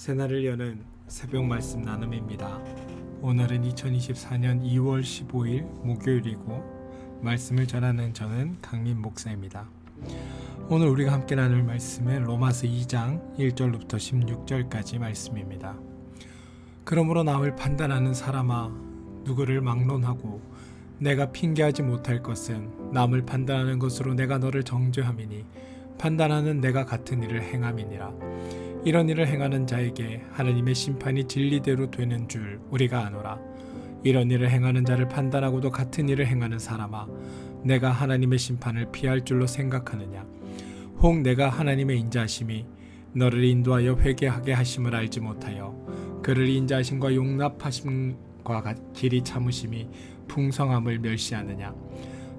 새날을 여는 새벽 말씀 나눔입니다. 오늘은 2024년 2월 15일 목요일이고 말씀을 전하는 저는 강민 목사입니다. 오늘 우리가 함께 나눌 말씀은 로마서 2장 1절부터 16절까지 말씀입니다. 그러므로 남을 판단하는 사람아, 누구를 막론하고 내가 핑계하지 못할 것은 남을 판단하는 것으로 내가 너를 정죄함이니 판단하는 내가 같은 일을 행함이니라. 이런 일을 행하는 자에게 하나님의 심판이 진리대로 되는 줄 우리가 아노라. 이런 일을 행하는 자를 판단하고도 같은 일을 행하는 사람아, 내가 하나님의 심판을 피할 줄로 생각하느냐. 혹 내가 하나님의 인자하심이 너를 인도하여 회개하게 하심을 알지 못하여 그를 인자하심과 용납하심과 길이 참으심이 풍성함을 멸시하느냐.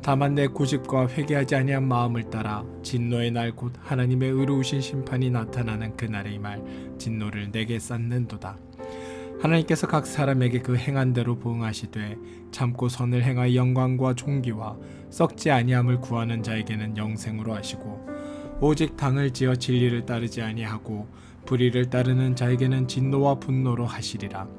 다만 내 고집과 회개하지 아니한 마음을 따라 진노의 날 곧 하나님의 의로우신 심판이 나타나는 그날의 말 진노를 내게 쌓는도다. 하나님께서 각 사람에게 그 행한 대로 보응하시되 참고 선을 행하여 영광과 존귀와 썩지 아니함을 구하는 자에게는 영생으로 하시고 오직 당을 지어 진리를 따르지 아니하고 불의를 따르는 자에게는 진노와 분노로 하시리라.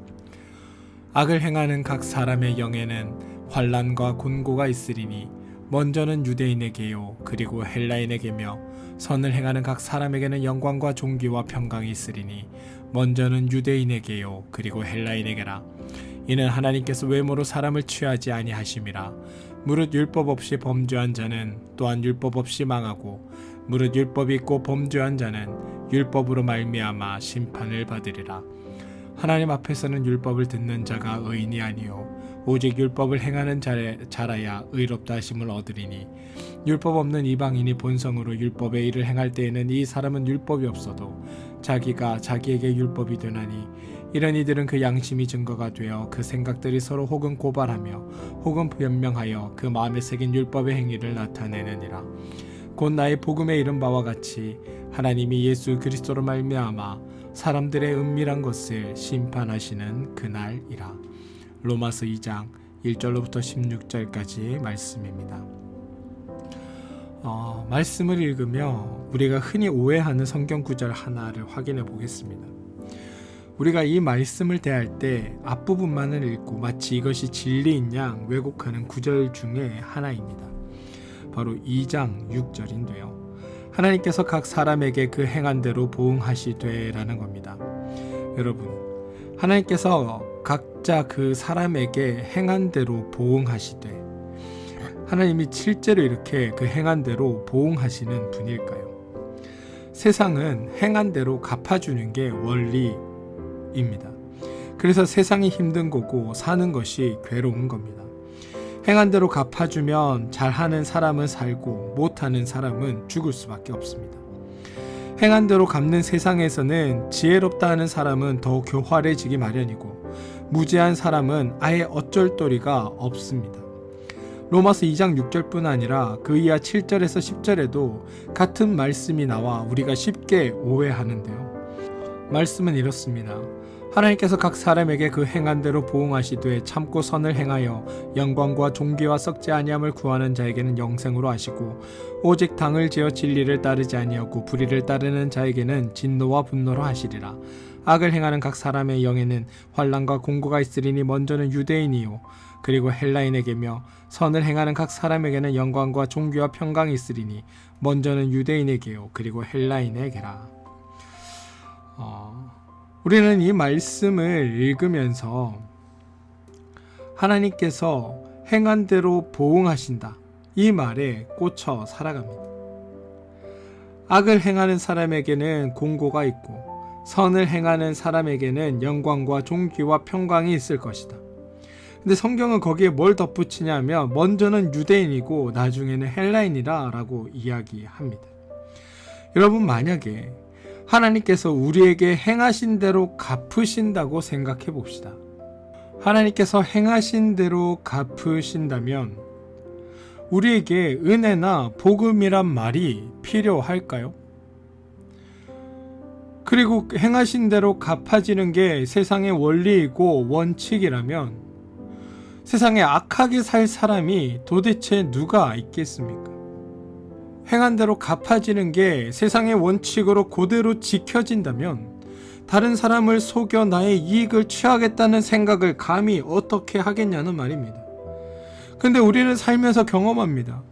악을 행하는 각 사람의 영에는 환난과 곤고가 있으리니 먼저는 유대인에게요 그리고 헬라인에게며 선을 행하는 각 사람에게는 영광과 존귀와 평강이 있으리니 먼저는 유대인에게요 그리고 헬라인에게라. 이는 하나님께서 외모로 사람을 취하지 아니하심이라. 무릇 율법 없이 범죄한 자는 또한 율법 없이 망하고 무릇 율법이 있고 범죄한 자는 율법으로 말미암아 심판을 받으리라. 하나님 앞에서는 율법을 듣는 자가 의인이 아니요 오직 율법을 행하는 자라야 의롭다 하심을 얻으리니 율법 없는 이방인이 본성으로 율법의 일을 행할 때에는 이 사람은 율법이 없어도 자기가 자기에게 율법이 되나니 이런 이들은 그 양심이 증거가 되어 그 생각들이 서로 혹은 고발하며 혹은 변명하여 그 마음에 새긴 율법의 행위를 나타내느니라. 곧 나의 복음에 이른 바와 같이 하나님이 예수 그리스도로 말미암아 사람들의 은밀한 것을 심판하시는 그날이라. 로마서 2장 1절로부터 16절까지 말씀입니다. 말씀을 읽으며 우리가 흔히 오해하는 성경 구절 하나를 확인해 보겠습니다. 우리가 이 말씀을 대할 때 앞부분만을 읽고 마치 이것이 진리인 양 왜곡하는 구절 중에 하나입니다. 바로 2장 6절인데요. 하나님께서 각 사람에게 그 행한 대로 보응하시되 라는 겁니다. 여러분, 하나님께서 각자 그 사람에게 행한 대로 보응하시되 하나님이 실제로 이렇게 그 행한 대로 보응하시는 분일까요? 세상은 행한 대로 갚아주는 게 원리입니다. 그래서 세상이 힘든 거고 사는 것이 괴로운 겁니다. 행한 대로 갚아주면 잘하는 사람은 살고 못하는 사람은 죽을 수밖에 없습니다. 행한 대로 갚는 세상에서는 지혜롭다 하는 사람은 더 교활해지기 마련이고 무지한 사람은 아예 어쩔 도리가 없습니다. 로마서 2장 6절뿐 아니라 그 이하 7절에서 10절에도 같은 말씀이 나와 우리가 쉽게 오해하는데요. 말씀은 이렇습니다. 하나님께서 각 사람에게 그 행한 대로 보응하시되 참고 선을 행하여 영광과 존귀와 썩지 아니함을 구하는 자에게는 영생으로 하시고 오직 당을 지어 진리를 따르지 아니하고 불의를 따르는 자에게는 진노와 분노로 하시리라. 악을 행하는 각 사람의 영에는 환난과 곤고가 있으리니 먼저는 유대인이요 그리고 헬라인에게며 선을 행하는 각 사람에게는 영광과 존귀와 평강이 있으리니 먼저는 유대인에게요 그리고 헬라인에게라. 우리는 이 말씀을 읽으면서 하나님께서 행한 대로 보응하신다 이 말에 꽂혀 살아갑니다. 악을 행하는 사람에게는 곤고가 있고 선을 행하는 사람에게는 영광과 존귀와 평강이 있을 것이다. 근데 성경은 거기에 뭘 덧붙이냐면 먼저는 유대인이고 나중에는 헬라인이라 라고 이야기합니다. 여러분, 만약에 하나님께서 우리에게 행하신 대로 갚으신다고 생각해 봅시다. 하나님께서 행하신 대로 갚으신다면 우리에게 은혜나 복음이란 말이 필요할까요? 그리고 행하신 대로 갚아지는 게 세상의 원리이고 원칙이라면 세상에 악하게 살 사람이 도대체 누가 있겠습니까? 행한 대로 갚아지는 게 세상의 원칙으로 그대로 지켜진다면 다른 사람을 속여 나의 이익을 취하겠다는 생각을 감히 어떻게 하겠냐는 말입니다. 근데 우리는 살면서 경험합니다.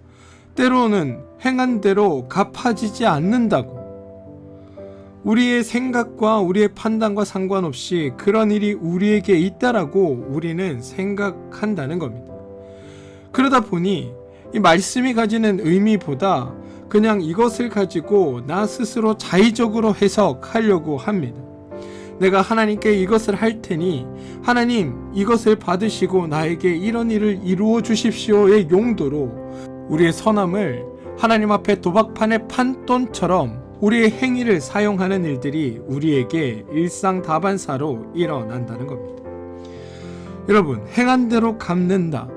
때로는 행한 대로 갚아지지 않는다고. 우리의 생각과 우리의 판단과 상관없이 그런 일이 우리에게 있다라고 우리는 생각한다는 겁니다. 그러다 보니 이 말씀이 가지는 의미보다 그냥 이것을 가지고 나 스스로 자의적으로 해석하려고 합니다. 내가 하나님께 이것을 할 테니 하나님 이것을 받으시고 나에게 이런 일을 이루어 주십시오의 용도로 우리의 선함을 하나님 앞에 도박판의 판돈처럼 우리의 행위를 사용하는 일들이 우리에게 일상다반사로 일어난다는 겁니다. 여러분, 행한 대로 갚는다.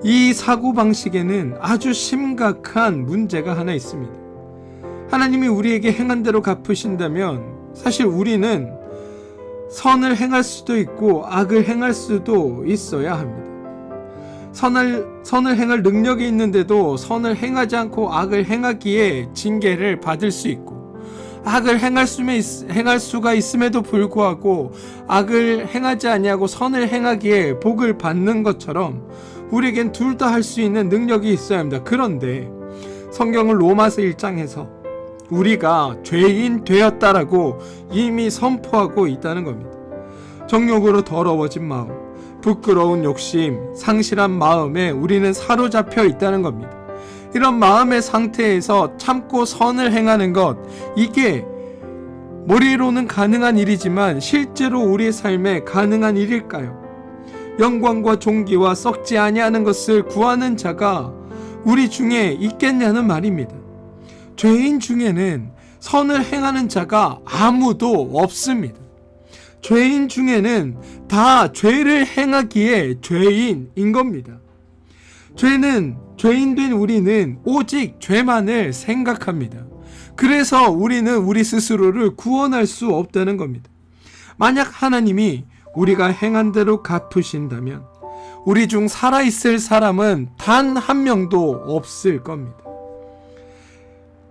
이 사고방식에는 아주 심각한 문제가 하나 있습니다. 하나님이 우리에게 행한 대로 갚으신다면 사실 우리는 선을 행할 수도 있고 악을 행할 수도 있어야 합니다. 선을 행할 능력이 있는데도 선을 행하지 않고 악을 행하기에 징계를 받을 수 있고, 악을 행할 수가 있음에도 불구하고 악을 행하지 아니하고 선을 행하기에 복을 받는 것처럼 우리에겐 둘 다 할 수 있는 능력이 있어야 합니다. 그런데 성경은 로마서 1장에서 우리가 죄인 되었다라고 이미 선포하고 있다는 겁니다. 정욕으로 더러워진 마음, 부끄러운 욕심, 상실한 마음에 우리는 사로잡혀 있다는 겁니다. 이런 마음의 상태에서 참고 선을 행하는 것, 이게 머리로는 가능한 일이지만 실제로 우리의 삶에 가능한 일일까요? 영광과 존귀와 썩지 아니하는 것을 구하는 자가 우리 중에 있겠냐는 말입니다. 죄인 중에는 선을 행하는 자가 아무도 없습니다. 죄인 중에는 다 죄를 행하기에 죄인인 겁니다. 죄인 된 우리는 오직 죄만을 생각합니다. 그래서 우리는 우리 스스로를 구원할 수 없다는 겁니다. 만약 하나님이 우리가 행한 대로 갚으신다면 우리 중 살아있을 사람은 단 한 명도 없을 겁니다.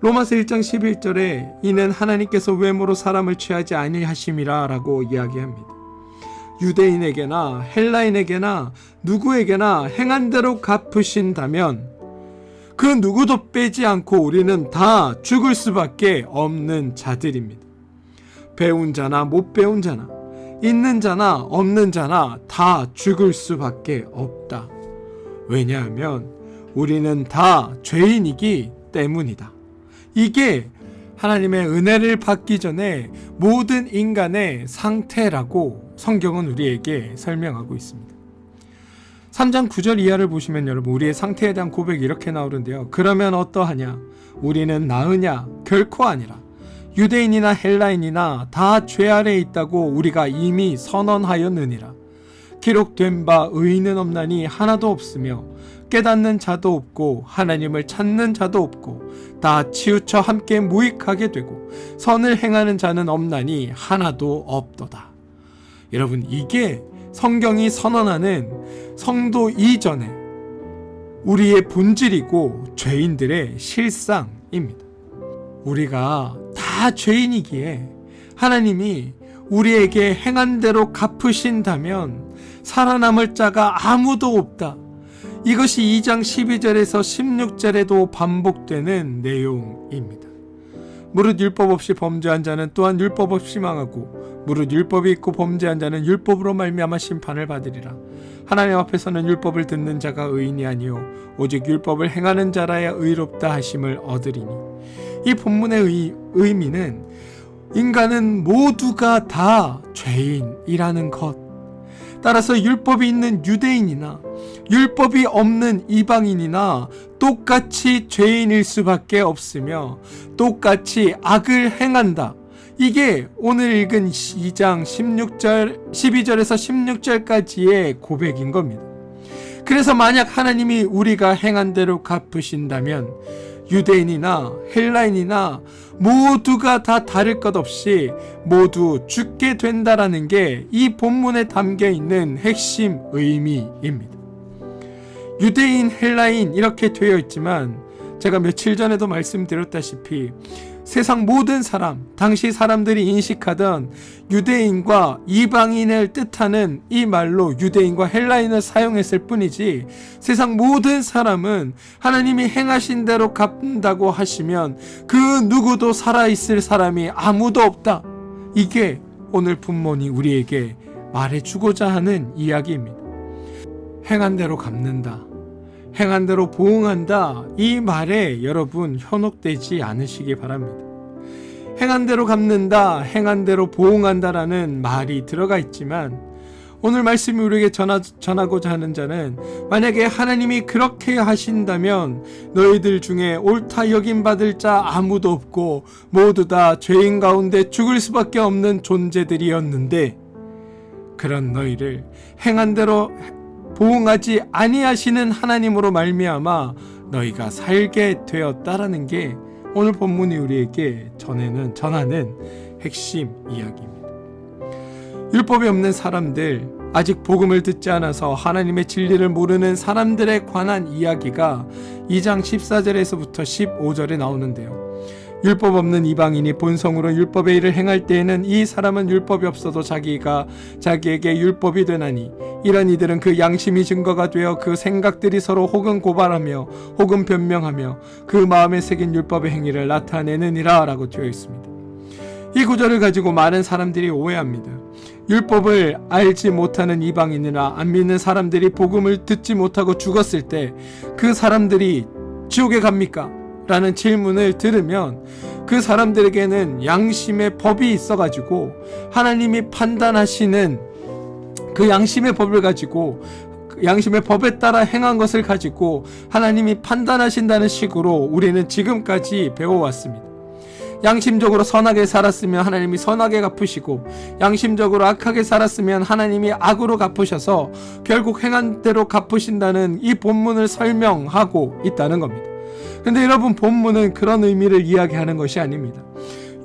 로마서 1장 11절에 이는 하나님께서 외모로 사람을 취하지 아니하심이라 라고 이야기합니다. 유대인에게나 헬라인에게나 누구에게나 행한 대로 갚으신다면 그 누구도 빼지 않고 우리는 다 죽을 수밖에 없는 자들입니다. 배운 자나 못 배운 자나 있는 자나 없는 자나 다 죽을 수밖에 없다. 왜냐하면 우리는 다 죄인이기 때문이다. 이게 하나님의 은혜를 받기 전에 모든 인간의 상태라고 성경은 우리에게 설명하고 있습니다. 3장 9절 이하를 보시면 여러분, 우리의 상태에 대한 고백이 이렇게 나오는데요. 그러면 어떠하냐? 우리는 나으냐? 결코 아니라. 유대인이나 헬라인이나 다 죄 아래에 있다고 우리가 이미 선언하였느니라. 기록된 바 의인은 없나니 하나도 없으며 깨닫는 자도 없고 하나님을 찾는 자도 없고 다 치우쳐 함께 무익하게 되고 선을 행하는 자는 없나니 하나도 없도다. 여러분, 이게 성경이 선언하는 성도 이전에 우리의 본질이고 죄인들의 실상입니다. 우리가 다 죄인이기에 하나님이 우리에게 행한 대로 갚으신다면 살아남을 자가 아무도 없다. 이것이 2장 12절에서 16절에도 반복되는 내용입니다. 무릇 율법 없이 범죄한 자는 또한 율법 없이 망하고 무릇 율법이 있고 범죄한 자는 율법으로 말미암아 심판을 받으리라. 하나님 앞에서는 율법을 듣는 자가 의인이 아니요 오직 율법을 행하는 자라야 의롭다 하심을 얻으리니. 이 본문의 의미는 인간은 모두가 다 죄인이라는 것. 따라서 율법이 있는 유대인이나 율법이 없는 이방인이나 똑같이 죄인일 수밖에 없으며 똑같이 악을 행한다. 이게 오늘 읽은 2장 12절에서 16절까지의 고백인 겁니다. 그래서 만약 하나님이 우리가 행한 대로 갚으신다면 유대인이나 헬라인이나 모두가 다 다를 것 없이 모두 죽게 된다라는 게 이 본문에 담겨 있는 핵심 의미입니다. 유대인, 헬라인 이렇게 되어 있지만 제가 며칠 전에도 말씀드렸다시피 세상 모든 사람, 당시 사람들이 인식하던 유대인과 이방인을 뜻하는 이 말로 유대인과 헬라인을 사용했을 뿐이지 세상 모든 사람은 하나님이 행하신 대로 갚는다고 하시면 그 누구도 살아있을 사람이 아무도 없다. 이게 오늘 본문이 우리에게 말해주고자 하는 이야기입니다. 행한 대로 갚는다. 행한 대로 보응한다. 이 말에 여러분 현혹되지 않으시기 바랍니다. 행한 대로 갚는다, 행한 대로 보응한다라는 말이 들어가 있지만 오늘 말씀이 우리에게 전하고자 하는 자는 만약에 하나님이 그렇게 하신다면 너희들 중에 옳다 여김받을 자 아무도 없고 모두 다 죄인 가운데 죽을 수밖에 없는 존재들이었는데 그런 너희를 행한 대로 보응하지 아니하시는 하나님으로 말미암아 너희가 살게 되었다라는 게 오늘 본문이 우리에게 전하는 핵심 이야기입니다. 율법이 없는 사람들, 아직 복음을 듣지 않아서 하나님의 진리를 모르는 사람들에 관한 이야기가 2장 14절에서부터 15절에 나오는데요. 율법 없는 이방인이 본성으로 율법의 일을 행할 때에는 이 사람은 율법이 없어도 자기에게 율법이 되나니 이런 이들은 그 양심이 증거가 되어 그 생각들이 서로 혹은 고발하며 혹은 변명하며 그 마음에 새긴 율법의 행위를 나타내느니라 라고 되어 있습니다. 이 구절을 가지고 많은 사람들이 오해합니다. 율법을 알지 못하는 이방인이나 안 믿는 사람들이 복음을 듣지 못하고 죽었을 때 그 사람들이 지옥에 갑니까? 라는 질문을 들으면 그 사람들에게는 양심의 법이 있어가지고 하나님이 판단하시는 그 양심의 법을 가지고 양심의 법에 따라 행한 것을 가지고 하나님이 판단하신다는 식으로 우리는 지금까지 배워왔습니다. 양심적으로 선하게 살았으면 하나님이 선하게 갚으시고 양심적으로 악하게 살았으면 하나님이 악으로 갚으셔서 결국 행한 대로 갚으신다는 이 본문을 설명하고 있다는 겁니다. 근데 여러분, 본문은 그런 의미를 이야기하는 것이 아닙니다.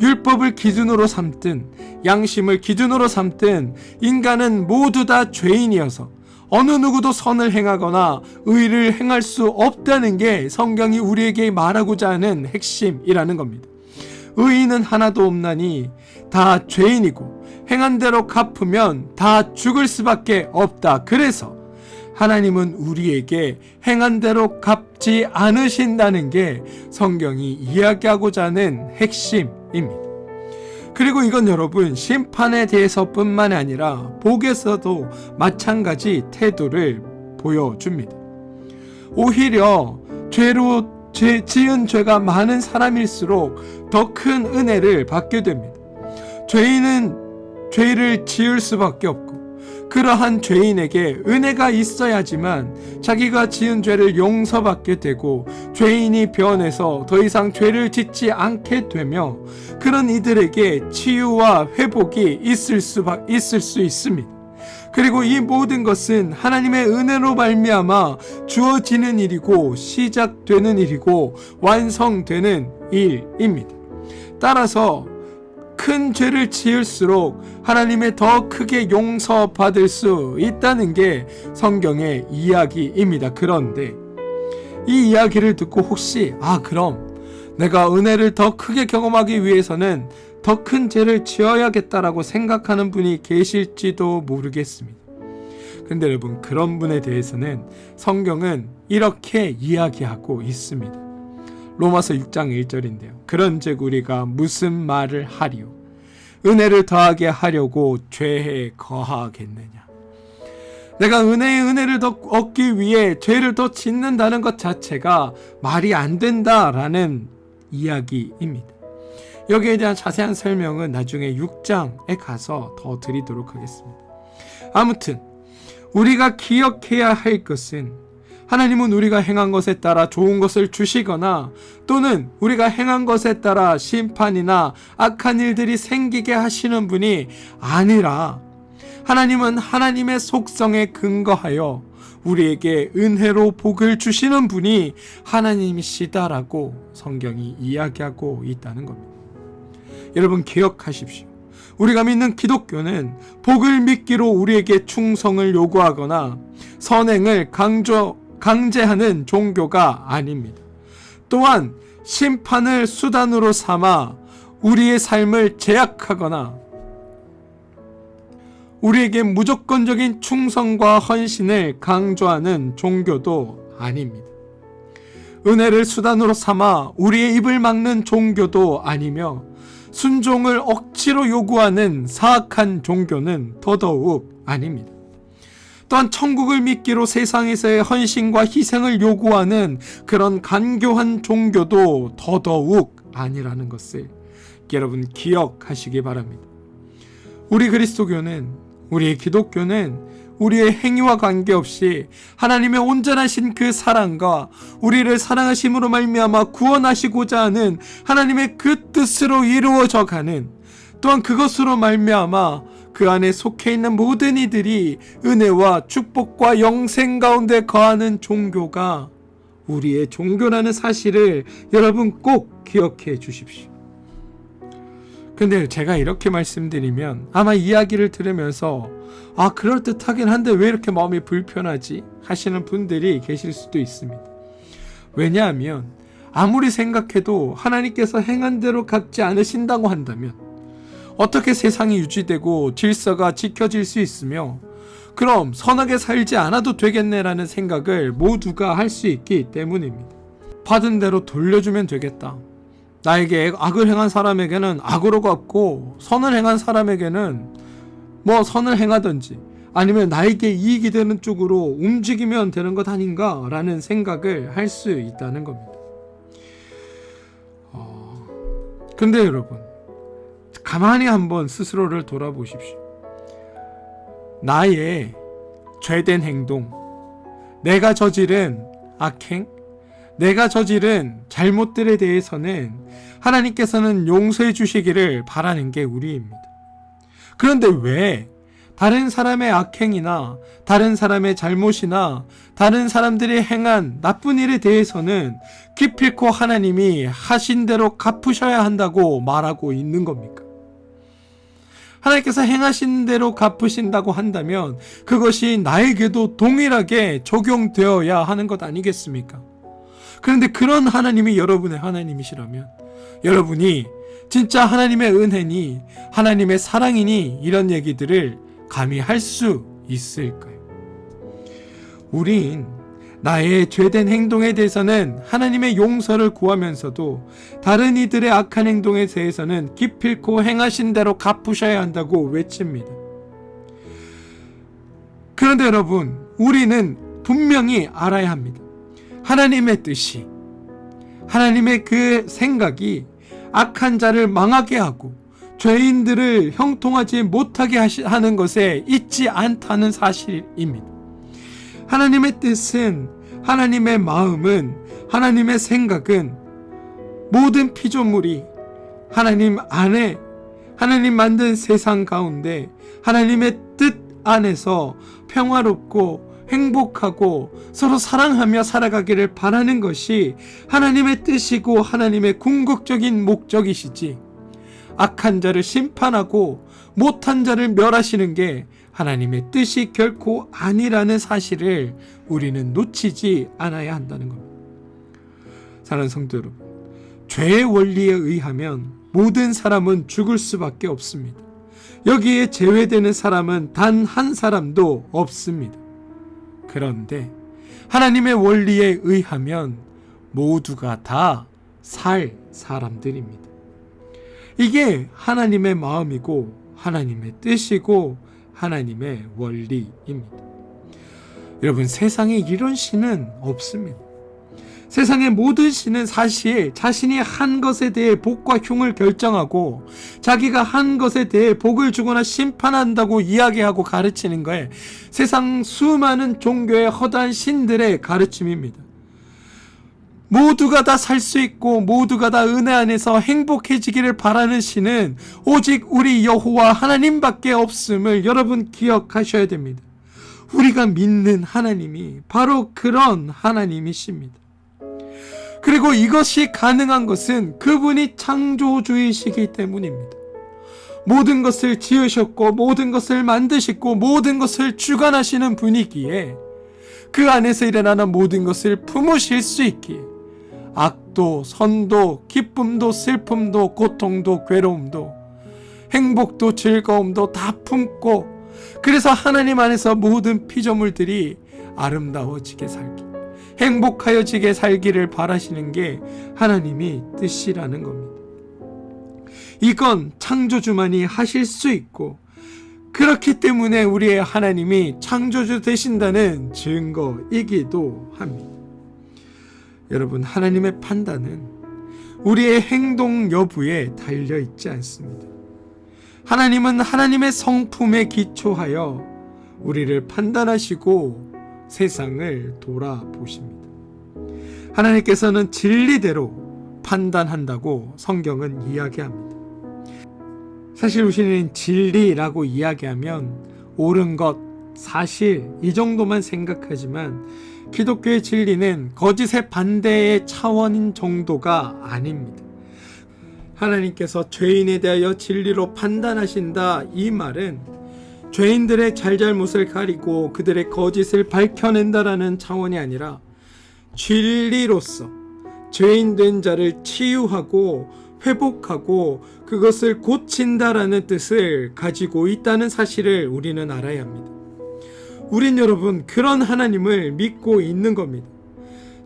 율법을 기준으로 삼든 양심을 기준으로 삼든 인간은 모두 다 죄인이어서 어느 누구도 선을 행하거나 의를 행할 수 없다는 게 성경이 우리에게 말하고자 하는 핵심이라는 겁니다. 의인은 하나도 없나니 다 죄인이고 행한 대로 갚으면 다 죽을 수밖에 없다. 그래서 하나님은 우리에게 행한 대로 갚지 않으신다는 게 성경이 이야기하고자 하는 핵심입니다. 그리고 이건 여러분 심판에 대해서뿐만 아니라 복에서도 마찬가지 태도를 보여줍니다. 오히려 지은 죄가 많은 사람일수록 더 큰 은혜를 받게 됩니다. 죄인은 죄를 지을 수밖에 없고 그러한 죄인에게 은혜가 있어야지만 자기가 지은 죄를 용서받게 되고 죄인이 변해서 더 이상 죄를 짓지 않게 되며 그런 이들에게 치유와 회복이 있을 수 있습니다. 그리고 이 모든 것은 하나님의 은혜로 말미암아 주어지는 일이고 시작되는 일이고 완성되는 일입니다. 따라서 큰 죄를 지을수록 하나님의 더 크게 용서받을 수 있다는 게 성경의 이야기입니다. 그런데 이 이야기를 듣고 혹시 그럼 내가 은혜를 더 크게 경험하기 위해서는 더 큰 죄를 지어야겠다라고 생각하는 분이 계실지도 모르겠습니다. 그런데 여러분, 그런 분에 대해서는 성경은 이렇게 이야기하고 있습니다. 로마서 6장 1절인데요. 그런즉 우리가 무슨 말을 하리요? 은혜를 더하게 하려고 죄에 거하겠느냐? 내가 은혜의 은혜를 더 얻기 위해 죄를 더 짓는다는 것 자체가 말이 안 된다라는 이야기입니다. 여기에 대한 자세한 설명은 나중에 6장에 가서 더 드리도록 하겠습니다. 아무튼 우리가 기억해야 할 것은 하나님은 우리가 행한 것에 따라 좋은 것을 주시거나 또는 우리가 행한 것에 따라 심판이나 악한 일들이 생기게 하시는 분이 아니라 하나님은 하나님의 속성에 근거하여 우리에게 은혜로 복을 주시는 분이 하나님이시다라고 성경이 이야기하고 있다는 겁니다. 여러분, 기억하십시오. 우리가 믿는 기독교는 복을 믿기로 우리에게 충성을 요구하거나 선행을 강제하는 종교가 아닙니다. 또한 심판을 수단으로 삼아 우리의 삶을 제약하거나 우리에게 무조건적인 충성과 헌신을 강조하는 종교도 아닙니다. 은혜를 수단으로 삼아 우리의 입을 막는 종교도 아니며 순종을 억지로 요구하는 사악한 종교는 더더욱 아닙니다. 또한 천국을 믿기로 세상에서의 헌신과 희생을 요구하는 그런 간교한 종교도 더더욱 아니라는 것을 여러분 기억하시기 바랍니다. 우리 그리스도교는, 우리의 기독교는 우리의 행위와 관계없이 하나님의 온전하신 그 사랑과 우리를 사랑하심으로 말미암아 구원하시고자 하는 하나님의 그 뜻으로 이루어져 가는, 또한 그것으로 말미암아 그 안에 속해 있는 모든 이들이 은혜와 축복과 영생 가운데 거하는 종교가 우리의 종교라는 사실을 여러분 꼭 기억해 주십시오. 근데 제가 이렇게 말씀드리면 아마 이야기를 들으면서 그럴듯하긴 한데 왜 이렇게 마음이 불편하지? 하시는 분들이 계실 수도 있습니다. 왜냐하면 아무리 생각해도 하나님께서 행한 대로 갚지 않으신다고 한다면 어떻게 세상이 유지되고 질서가 지켜질 수 있으며 그럼 선하게 살지 않아도 되겠네라는 생각을 모두가 할 수 있기 때문입니다. 받은 대로 돌려주면 되겠다. 나에게 악을 행한 사람에게는 악으로 갚고 선을 행한 사람에게는 선을 행하든지 아니면 나에게 이익이 되는 쪽으로 움직이면 되는 것 아닌가 라는 생각을 할 수 있다는 겁니다. 근데 여러분 가만히 한번 스스로를 돌아보십시오. 나의 죄된 행동, 내가 저지른 악행, 내가 저지른 잘못들에 대해서는 하나님께서는 용서해 주시기를 바라는 게 우리입니다. 그런데 왜 다른 사람의 악행이나 다른 사람의 잘못이나 다른 사람들이 행한 나쁜 일에 대해서는 기필코 하나님이 하신 대로 갚으셔야 한다고 말하고 있는 겁니까? 하나님께서 행하신 대로 갚으신다고 한다면 그것이 나에게도 동일하게 적용되어야 하는 것 아니겠습니까? 그런데 그런 하나님이 여러분의 하나님이시라면 여러분이 진짜 하나님의 은혜니 하나님의 사랑이니 이런 얘기들을 감히 할 수 있을까요? 우린 나의 죄된 행동에 대해서는 하나님의 용서를 구하면서도 다른 이들의 악한 행동에 대해서는 기필코 행하신 대로 갚으셔야 한다고 외칩니다. 그런데 여러분, 우리는 분명히 알아야 합니다. 하나님의 뜻이, 하나님의 그 생각이 악한 자를 망하게 하고 죄인들을 형통하지 못하게 하는 것에 있지 않다는 사실입니다. 하나님의 뜻은, 하나님의 마음은, 하나님의 생각은 모든 피조물이 하나님 안에, 하나님 만든 세상 가운데 하나님의 뜻 안에서 평화롭고 행복하고 서로 사랑하며 살아가기를 바라는 것이 하나님의 뜻이고 하나님의 궁극적인 목적이시지, 악한 자를 심판하고 못한 자를 멸하시는 게 하나님의 뜻이 결코 아니라는 사실을 우리는 놓치지 않아야 한다는 겁니다. 사랑하는 성도 여러분, 죄의 원리에 의하면 모든 사람은 죽을 수밖에 없습니다. 여기에 제외되는 사람은 단 한 사람도 없습니다. 그런데 하나님의 원리에 의하면 모두가 다 살 사람들입니다. 이게 하나님의 마음이고 하나님의 뜻이고 하나님의 원리입니다. 여러분, 세상에 이런 신은 없습니다. 세상의 모든 신은 사실 자신이 한 것에 대해 복과 흉을 결정하고 자기가 한 것에 대해 복을 주거나 심판한다고 이야기하고 가르치는 거에 세상 수많은 종교의 허다한 신들의 가르침입니다. 모두가 다 살 수 있고 모두가 다 은혜 안에서 행복해지기를 바라는 신은 오직 우리 여호와 하나님밖에 없음을 여러분 기억하셔야 됩니다. 우리가 믿는 하나님이 바로 그런 하나님이십니다. 그리고 이것이 가능한 것은 그분이 창조주이시기 때문입니다. 모든 것을 지으셨고 모든 것을 만드시고 모든 것을 주관하시는 분이기에 그 안에서 일어나는 모든 것을 품으실 수 있기에 악도, 선도, 기쁨도, 슬픔도, 고통도, 괴로움도, 행복도, 즐거움도 다 품고, 그래서 하나님 안에서 모든 피조물들이 아름다워지게 살기, 행복하여지게 살기를 바라시는 게 하나님이 뜻이라는 겁니다. 이건 창조주만이 하실 수 있고, 그렇기 때문에 우리의 하나님이 창조주 되신다는 증거이기도 합니다. 여러분, 하나님의 판단은 우리의 행동 여부에 달려있지 않습니다. 하나님은 하나님의 성품에 기초하여 우리를 판단하시고 세상을 돌아보십니다. 하나님께서는 진리대로 판단한다고 성경은 이야기합니다. 사실 우리는 진리라고 이야기하면 옳은 것, 사실 이 정도만 생각하지만 기독교의 진리는 거짓의 반대의 차원인 정도가 아닙니다. 하나님께서 죄인에 대하여 진리로 판단하신다, 이 말은 죄인들의 잘잘못을 가리고 그들의 거짓을 밝혀낸다라는 차원이 아니라 진리로서 죄인된 자를 치유하고 회복하고 그것을 고친다라는 뜻을 가지고 있다는 사실을 우리는 알아야 합니다. 우린 여러분, 그런 하나님을 믿고 있는 겁니다.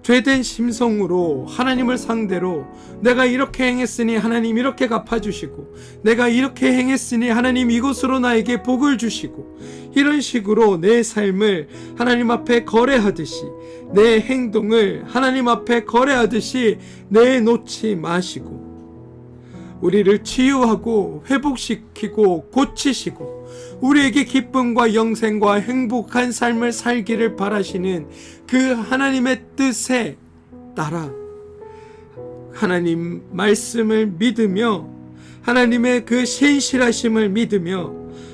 죄된 심성으로 하나님을 상대로 내가 이렇게 행했으니 하나님 이렇게 갚아주시고, 내가 이렇게 행했으니 하나님 이것으로 나에게 복을 주시고, 이런 식으로 내 삶을 하나님 앞에 거래하듯이, 내 행동을 하나님 앞에 거래하듯이 내놓지 마시고, 우리를 치유하고 회복시키고 고치시고 우리에게 기쁨과 영생과 행복한 삶을 살기를 바라시는 그 하나님의 뜻에 따라 하나님 말씀을 믿으며 하나님의 그 신실하심을 믿으며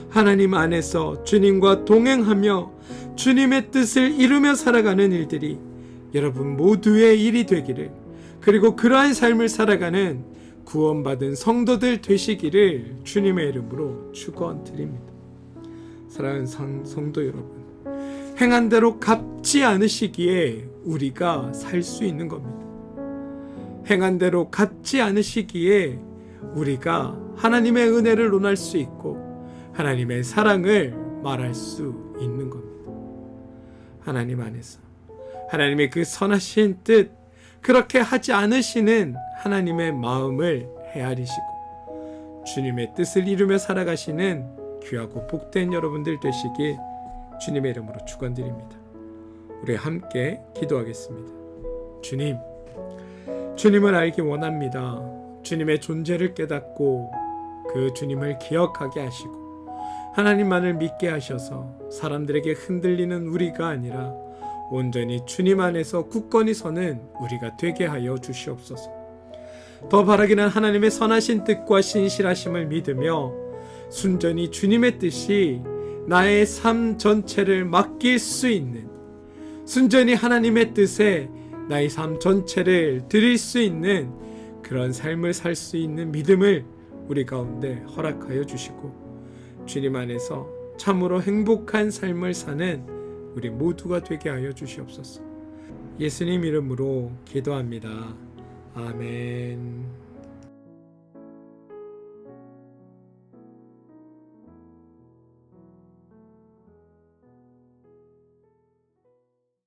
하나님 안에서 주님과 동행하며 주님의 뜻을 이루며 살아가는 일들이 여러분 모두의 일이 되기를, 그리고 그러한 삶을 살아가는 구원받은 성도들 되시기를 주님의 이름으로 축원드립니다. 사랑하는 성도 여러분, 행한 대로 갚지 않으시기에 우리가 살 수 있는 겁니다. 행한 대로 갚지 않으시기에 우리가 하나님의 은혜를 논할 수 있고 하나님의 사랑을 말할 수 있는 겁니다. 하나님 안에서 하나님의 그 선하신 뜻, 그렇게 하지 않으시는 하나님의 마음을 헤아리시고 주님의 뜻을 이루며 살아가시는 귀하고 복된 여러분들 되시길 주님의 이름으로 축원드립니다. 우리 함께 기도하겠습니다. 주님, 주님을 알기 원합니다. 주님의 존재를 깨닫고 그 주님을 기억하게 하시고 하나님만을 믿게 하셔서 사람들에게 흔들리는 우리가 아니라 온전히 주님 안에서 굳건히 서는 우리가 되게 하여 주시옵소서. 더 바라기는 하나님의 선하신 뜻과 신실하심을 믿으며 순전히 주님의 뜻이 나의 삶 전체를 맡길 수 있는, 순전히 하나님의 뜻에 나의 삶 전체를 드릴 수 있는 그런 삶을 살 수 있는 믿음을 우리 가운데 허락하여 주시고 주님 안에서 참으로 행복한 삶을 사는 우리 모두가 되게 하여 주시옵소서. 예수님 이름으로 기도합니다. 아멘.